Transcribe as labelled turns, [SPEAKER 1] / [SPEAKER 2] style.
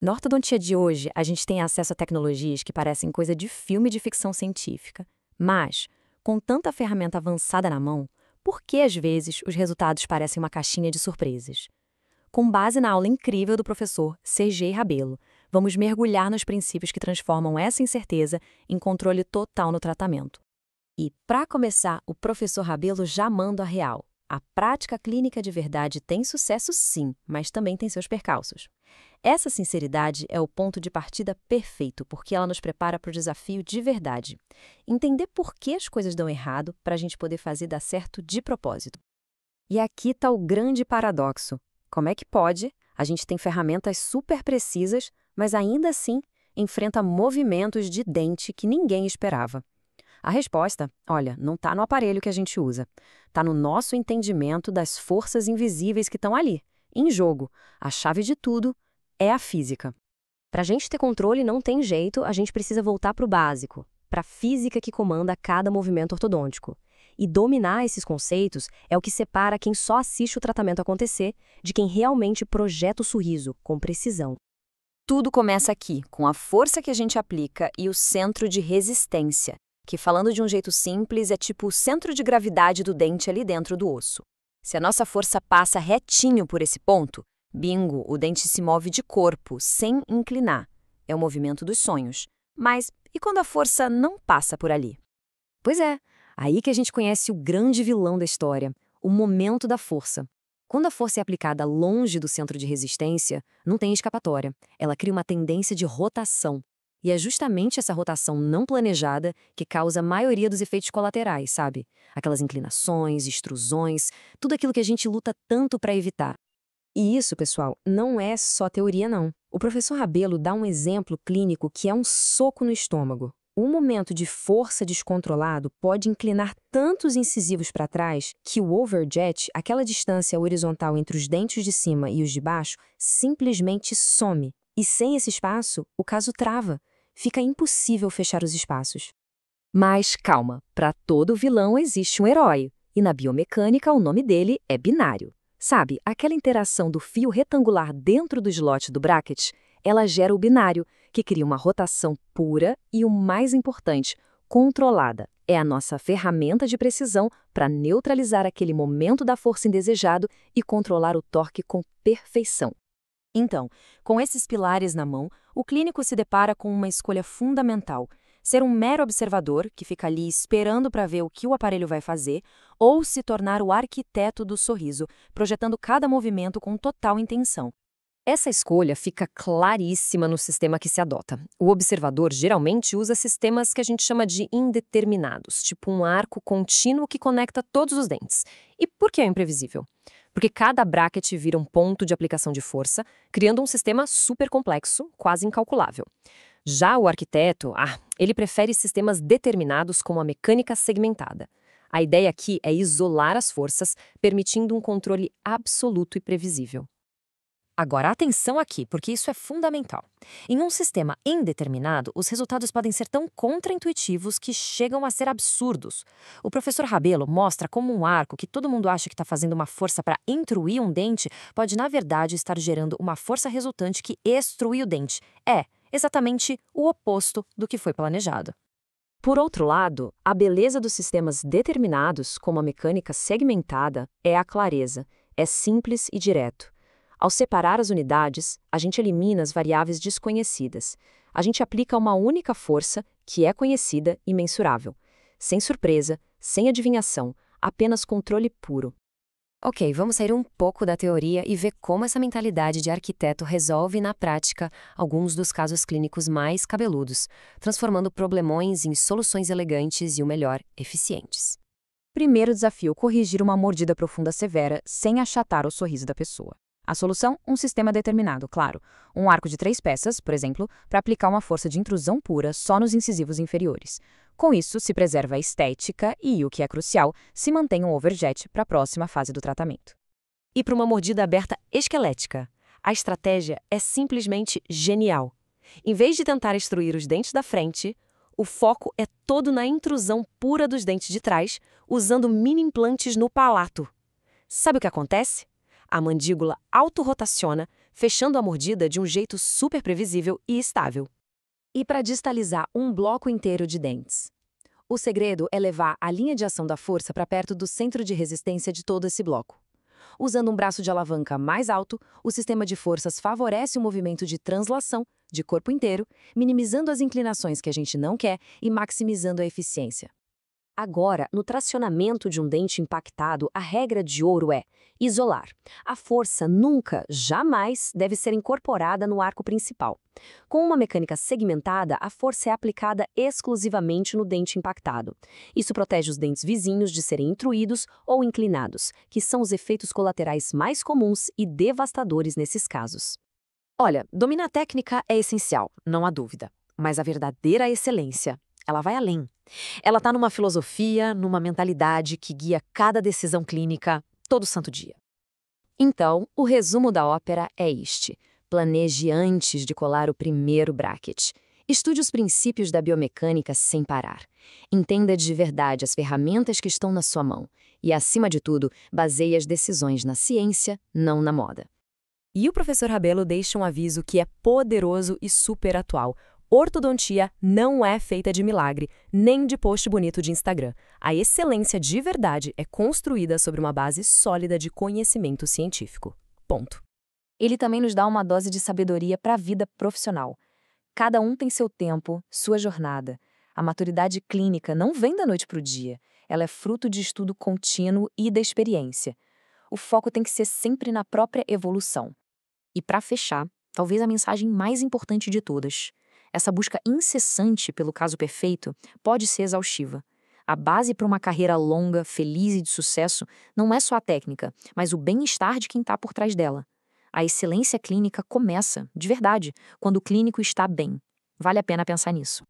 [SPEAKER 1] Na ortodontia de hoje, a gente tem acesso a tecnologias que parecem coisa de filme de ficção científica. Mas, com tanta ferramenta avançada na mão, por que às vezes os resultados parecem uma caixinha de surpresas? Com base na aula incrível do professor C.G. Rabelo, vamos mergulhar nos princípios que transformam essa incerteza em controle total no tratamento. E, para começar, o professor Rabelo já manda a real. A prática clínica de verdade tem sucesso sim, mas também tem seus percalços. Essa sinceridade é o ponto de partida perfeito, porque ela nos prepara para o desafio de verdade. Entender por que as coisas dão errado para a gente poder fazer dar certo de propósito. E aqui está o grande paradoxo. Como é que pode? A gente tem ferramentas super precisas, mas ainda assim enfrenta movimentos de dente que ninguém esperava. A resposta, olha, não está no aparelho que a gente usa. Está no nosso entendimento das forças invisíveis que estão ali, em jogo. A chave de tudo é a física.
[SPEAKER 2] Para a gente ter controle não tem jeito, a gente precisa voltar para o básico, para a física que comanda cada movimento ortodôntico. E dominar esses conceitos é o que separa quem só assiste o tratamento acontecer de quem realmente projeta o sorriso com precisão.
[SPEAKER 1] Tudo começa aqui, com a força que a gente aplica e o centro de resistência, que, falando de um jeito simples, é tipo o centro de gravidade do dente ali dentro do osso. Se a nossa força passa retinho por esse ponto, bingo, o dente se move de corpo, sem inclinar. É o movimento dos sonhos. Mas e quando a força não passa por ali?
[SPEAKER 2] Pois é, aí que a gente conhece o grande vilão da história, o momento da força. Quando a força é aplicada longe do centro de resistência, não tem escapatória. Ela cria uma tendência de rotação. E é justamente essa rotação não planejada que causa a maioria dos efeitos colaterais, sabe? Aquelas inclinações, extrusões, tudo aquilo que a gente luta tanto para evitar. E isso, pessoal, não é só teoria, não. O professor Rabelo dá um exemplo clínico que é um soco no estômago. Um momento de força descontrolado pode inclinar tantos incisivos para trás que o overjet, aquela distância horizontal entre os dentes de cima e os de baixo, simplesmente some. E sem esse espaço, o caso trava. Fica impossível fechar os espaços.
[SPEAKER 1] Mas calma, para todo vilão existe um herói. E na biomecânica o nome dele é binário. Sabe, aquela interação do fio retangular dentro do slot do bracket, ela gera o binário, que cria uma rotação pura e, o mais importante, controlada. É a nossa ferramenta de precisão para neutralizar aquele momento da força indesejado e controlar o torque com perfeição. Então, com esses pilares na mão, o clínico se depara com uma escolha fundamental: ser um mero observador, que fica ali esperando para ver o que o aparelho vai fazer, ou se tornar o arquiteto do sorriso, projetando cada movimento com total intenção.
[SPEAKER 2] Essa escolha fica claríssima no sistema que se adota. O observador geralmente usa sistemas que a gente chama de indeterminados, tipo um arco contínuo que conecta todos os dentes. E por que é imprevisível? Porque cada bracket vira um ponto de aplicação de força, criando um sistema super complexo, quase incalculável. Já o arquiteto, ele prefere sistemas determinados com a mecânica segmentada. A ideia aqui é isolar as forças, permitindo um controle absoluto e previsível. Agora, atenção aqui, porque isso é fundamental. Em um sistema indeterminado, os resultados podem ser tão contraintuitivos que chegam a ser absurdos. O professor Rabelo mostra como um arco que todo mundo acha que está fazendo uma força para intruir um dente pode, na verdade, estar gerando uma força resultante que extrui o dente. É exatamente o oposto do que foi planejado. Por outro lado, a beleza dos sistemas determinados, como a mecânica segmentada, é a clareza. É simples e direto. Ao separar as unidades, a gente elimina as variáveis desconhecidas. A gente aplica uma única força, que é conhecida e mensurável. Sem surpresa, sem adivinhação, apenas controle puro. Ok, vamos sair um pouco da teoria e ver como essa mentalidade de arquiteto resolve na prática alguns dos casos clínicos mais cabeludos, transformando problemões em soluções elegantes e, o melhor, eficientes.
[SPEAKER 1] Primeiro desafio: corrigir uma mordida profunda severa sem achatar o sorriso da pessoa. A solução? Um sistema determinado, claro. Um arco de 3 peças, por exemplo, para aplicar uma força de intrusão pura só nos incisivos inferiores. Com isso, se preserva a estética e, o que é crucial, se mantém um overjet para a próxima fase do tratamento.
[SPEAKER 2] E para uma mordida aberta esquelética, a estratégia é simplesmente genial. Em vez de tentar extruir os dentes da frente, o foco é todo na intrusão pura dos dentes de trás, usando mini implantes no palato. Sabe o que acontece? A mandíbula autorrotaciona, fechando a mordida de um jeito super previsível e estável.
[SPEAKER 1] E para distalizar um bloco inteiro de dentes? O segredo é levar a linha de ação da força para perto do centro de resistência de todo esse bloco. Usando um braço de alavanca mais alto, o sistema de forças favorece o movimento de translação de corpo inteiro, minimizando as inclinações que a gente não quer e maximizando a eficiência.
[SPEAKER 2] Agora, no tracionamento de um dente impactado, a regra de ouro é isolar. A força nunca, jamais, deve ser incorporada no arco principal. Com uma mecânica segmentada, a força é aplicada exclusivamente no dente impactado. Isso protege os dentes vizinhos de serem intruídos ou inclinados, que são os efeitos colaterais mais comuns e devastadores nesses casos. Olha, dominar a técnica é essencial, não há dúvida. Mas a verdadeira excelência, ela vai além. Ela está numa filosofia, numa mentalidade que guia cada decisão clínica todo santo dia.
[SPEAKER 1] Então, o resumo da ópera é este. Planeje antes de colar o primeiro bracket. Estude os princípios da biomecânica sem parar. Entenda de verdade as ferramentas que estão na sua mão. E, acima de tudo, baseie as decisões na ciência, não na moda. E o professor Rabelo deixa um aviso que é poderoso e super atual. Ortodontia não é feita de milagre, nem de post bonito de Instagram. A excelência de verdade é construída sobre uma base sólida de conhecimento científico. Ponto. Ele também nos dá uma dose de sabedoria para a vida profissional. Cada um tem seu tempo, sua jornada. A maturidade clínica não vem da noite para o dia. Ela é fruto de estudo contínuo e da experiência. O foco tem que ser sempre na própria evolução. E para fechar, talvez a mensagem mais importante de todas. Essa busca incessante pelo caso perfeito pode ser exaustiva. A base para uma carreira longa, feliz e de sucesso não é só a técnica, mas o bem-estar de quem está por trás dela. A excelência clínica começa, de verdade, quando o clínico está bem. Vale a pena pensar nisso.